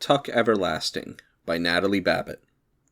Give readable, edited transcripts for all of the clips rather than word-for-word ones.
Tuck Everlasting by Natalie Babbitt.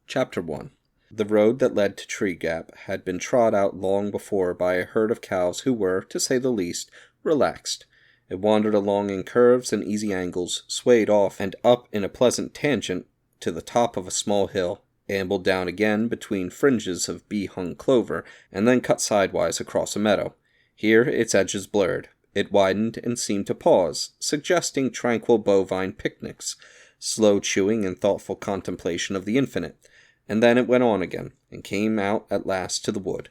Chapter 1. The road that led to Tree Gap had been trod out long before by a herd of cows who were, to say the least, relaxed. It wandered along in curves and easy angles, swayed off and up in a pleasant tangent to the top of a small hill, ambled down again between fringes of bee-hung clover, and then cut sidewise across a meadow. Here its edges blurred. It widened and seemed to pause, suggesting tranquil bovine picnics, slow chewing and thoughtful contemplation of the infinite, and then it went on again, and came out at last to the wood.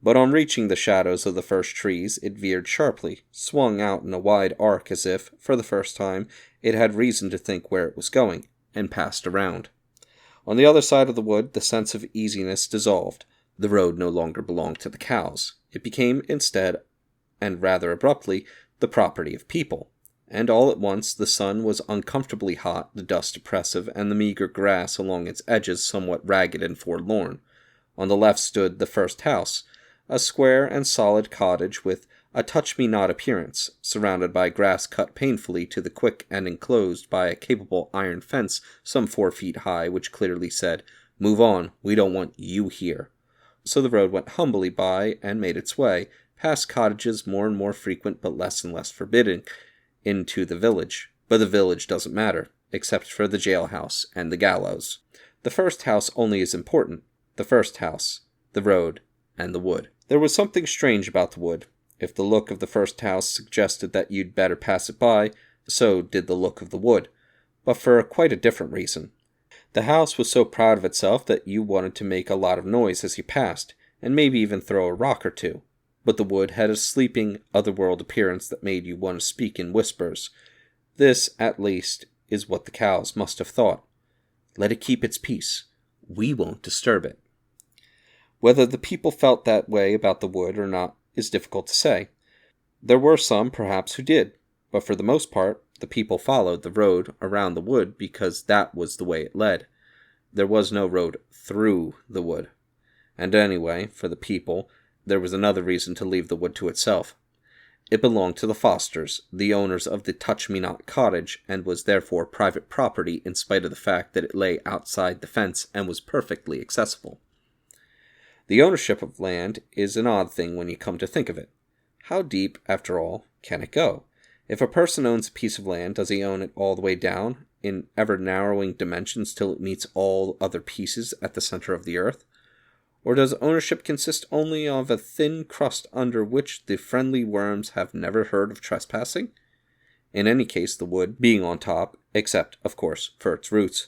But on reaching the shadows of the first trees, it veered sharply, swung out in a wide arc as if, for the first time, it had reason to think where it was going, and passed around. On the other side of the wood, the sense of easiness dissolved. The road no longer belonged to the cows. It became, instead, and rather abruptly, the property of people. And all at once the sun was uncomfortably hot, the dust oppressive, and the meager grass along its edges somewhat ragged and forlorn. On the left stood the first house, a square and solid cottage with a touch-me-not appearance, surrounded by grass cut painfully to the quick and enclosed by a capable iron fence some 4 feet high, which clearly said, "Move on, we don't want you here." So the road went humbly by and made its way, past cottages more and more frequent but less and less forbidding, into the village. But the village doesn't matter, except for the jailhouse and the gallows. The first house only is important. The first house, the road, and the wood. There was something strange about the wood. If the look of the first house suggested that you'd better pass it by, so did the look of the wood, but for quite a different reason. The house was so proud of itself that you wanted to make a lot of noise as you passed, and maybe even throw a rock or two. But the wood had a sleeping, otherworld appearance that made you want to speak in whispers. This, at least, is what the cows must have thought. Let it keep its peace. We won't disturb it. Whether the people felt that way about the wood or not is difficult to say. There were some, perhaps, who did, but for the most part, the people followed the road around the wood because that was the way it led. There was no road through the wood. And anyway, for the people, there was another reason to leave the wood to itself. It belonged to the Fosters, the owners of the Touch-Me-Not cottage, and was therefore private property in spite of the fact that it lay outside the fence and was perfectly accessible. The ownership of land is an odd thing when you come to think of it. How deep, after all, can it go? If a person owns a piece of land, does he own it all the way down, in ever-narrowing dimensions till it meets all other pieces at the center of the earth? Or does ownership consist only of a thin crust under which the friendly worms have never heard of trespassing? In any case, the wood, being on top, except, of course, for its roots,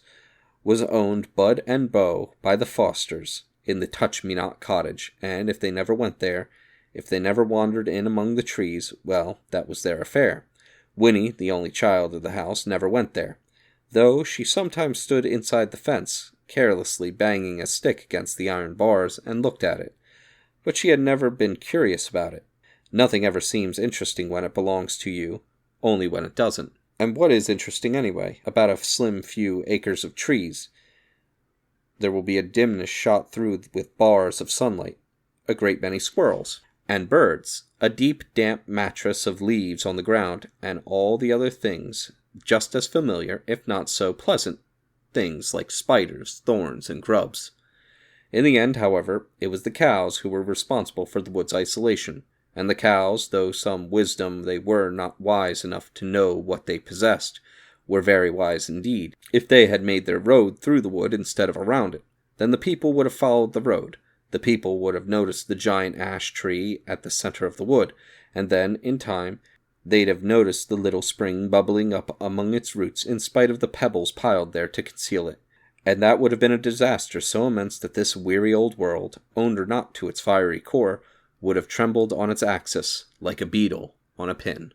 was owned bud and bow by the Fosters in the Touch-Me-Not cottage, and if they never went there, if they never wandered in among the trees, well, that was their affair. Winnie, the only child of the house, never went there, though she sometimes stood inside the fence, carelessly banging a stick against the iron bars, and looked at it. But she had never been curious about it. Nothing ever seems interesting when it belongs to you, only when it doesn't. And what is interesting anyway, about a slim few acres of trees? There will be a dimness shot through with bars of sunlight, a great many squirrels, and birds, a deep, damp mattress of leaves on the ground, and all the other things, just as familiar, if not so pleasant, things like spiders, thorns, and grubs. In the end, however, it was the cows who were responsible for the wood's isolation, and the cows, though some wisdom they were not wise enough to know what they possessed, were very wise indeed. If they had made their road through the wood instead of around it, then the people would have followed the road. The people would have noticed the giant ash tree at the center of the wood, and then, in time, they'd have noticed the little spring bubbling up among its roots in spite of the pebbles piled there to conceal it. And that would have been a disaster so immense that this weary old world, owned or not to its fiery core, would have trembled on its axis like a beetle on a pin.